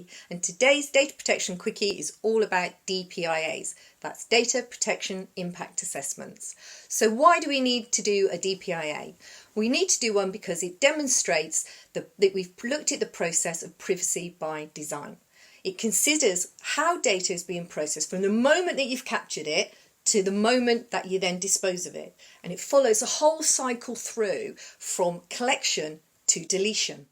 Quickie, and today's Data Protection Quickie is all about DPIAs. That's Data Protection Impact Assessments. So why do we need to do a DPIA? We need to do one because it demonstrates that we've looked at the process of privacy by design. It considers how data is being processed from the moment that you've captured it to the moment that you then dispose of it. And it follows a whole cycle through from collection to deletion.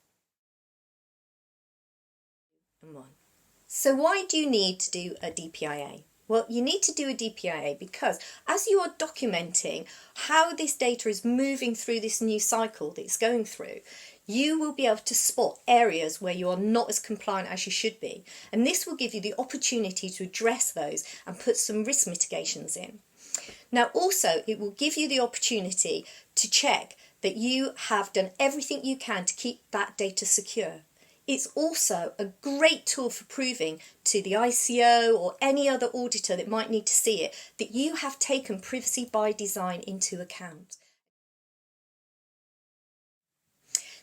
So why do you need to do a DPIA? Well, you need to do a DPIA because as you are documenting how this data is moving through this new cycle that it's going through, you will be able to spot areas where you are not as compliant as you should be. And this will give you the opportunity to address those and put some risk mitigations in. Now, also, it will give you the opportunity to check that you have done everything you can to keep that data secure. It's also a great tool for proving to the ICO or any other auditor that might need to see it that you have taken privacy by design into account.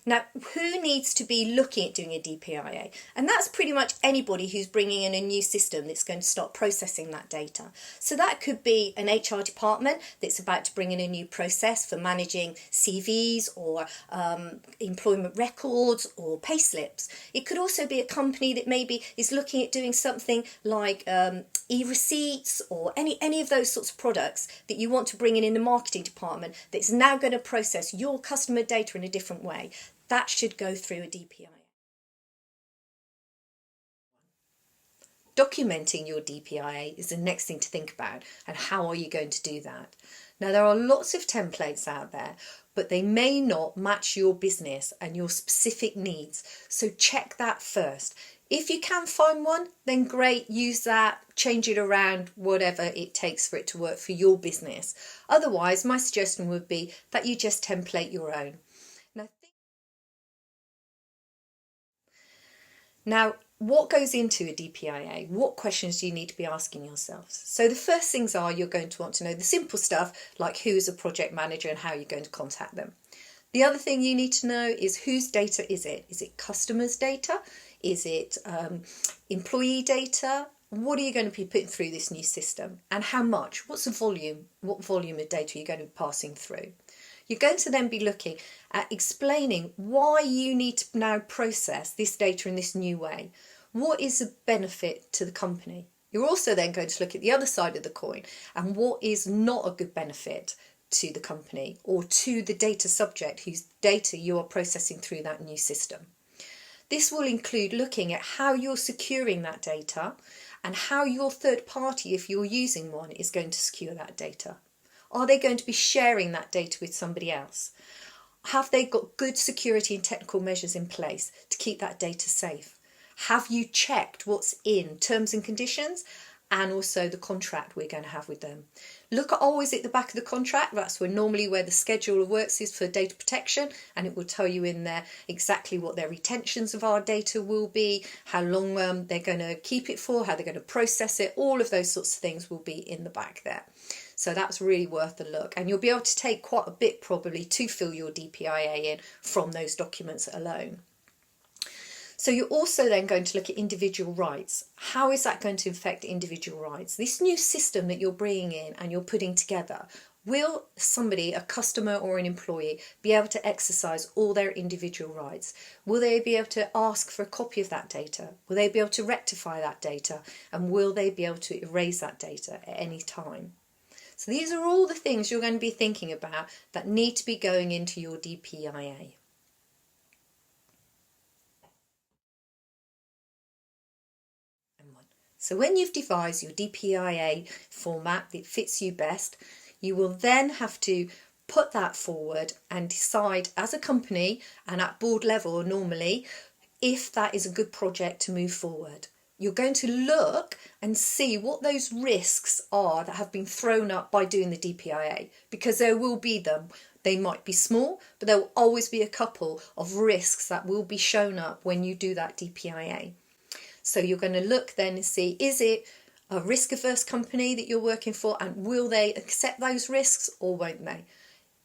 Now, who needs to be looking at doing a DPIA? And that's pretty much anybody who's bringing in a new system that's going to start processing that data. So that could be an HR department that's about to bring in a new process for managing CVs or employment records or payslips. It could also be a company that maybe is looking at doing something like e-receipts or any of those sorts of products that you want to bring in the marketing department that's now going to process your customer data in a different way. That should go through a DPIA. Documenting your DPIA is the next thing to think about, and how are you going to do that? Now, there are lots of templates out there, but they may not match your business and your specific needs, so check that first. If you can find one, then great, use that, change it around, whatever it takes for it to work for your business. Otherwise, my suggestion would be that you just template your own. Now, what goes into a DPIA? What questions do you need to be asking yourselves? So the first things are you're going to want to know the simple stuff like who's a project manager and how you're going to contact them. The other thing you need to know is whose data is it? Is it customers' data? Is it employee data? What are you going to be putting through this new system? And how much? What's the volume? What volume of data are you going to be passing through? You're going to then be looking at explaining why you need to now process this data in this new way. What is the benefit to the company? You're also then going to look at the other side of the coin and what is not a good benefit to the company or to the data subject whose data you are processing through that new system. This will include looking at how you're securing that data and how your third party, if you're using one, is going to secure that data. Are they going to be sharing that data with somebody else? Have they got good security and technical measures in place to keep that data safe? Have you checked what's in terms and conditions and also the contract we're going to have with them? Look always at the back of the contract. That's normally where the schedule of works is for data protection, and it will tell you in there exactly what their retentions of our data will be, how long they're going to keep it for, how they're going to process it. All of those sorts of things will be in the back there. So that's really worth a look, and you'll be able to take quite a bit probably to fill your DPIA in from those documents alone. So you're also then going to look at individual rights. How is that going to affect individual rights? This new system that you're bringing in and you're putting together, will somebody, a customer or an employee, be able to exercise all their individual rights? Will they be able to ask for a copy of that data? Will they be able to rectify that data? And will they be able to erase that data at any time? So these are all the things you're going to be thinking about that need to be going into your DPIA. So when you've devised your DPIA format that fits you best, you will then have to put that forward and decide as a company and at board level normally if that is a good project to move forward. You're going to look and see what those risks are that have been thrown up by doing the DPIA, because there will be them. They might be small, but there will always be a couple of risks that will be shown up when you do that DPIA. So you're going to look then and see, is it a risk-averse company that you're working for, and will they accept those risks or won't they?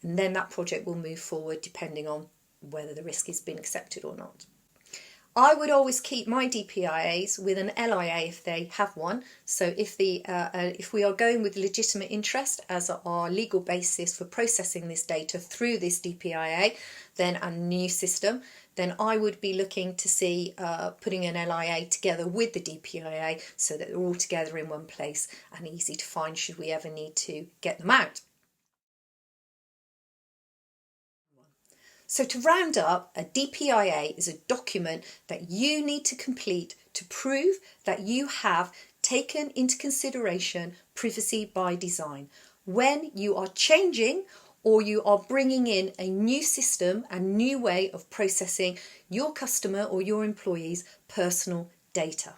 And then that project will move forward depending on whether the risk has been accepted or not. I would always keep my DPIAs with an LIA if they have one. So if we are going with legitimate interest as our legal basis for processing this data through this DPIA, then a new system, then I would be looking to see putting an LIA together with the DPIA so that they're all together in one place and easy to find should we ever need to get them out. So to round up, a DPIA is a document that you need to complete to prove that you have taken into consideration privacy by design when you are changing or you are bringing in a new system, a new way of processing your customer or your employees' personal data.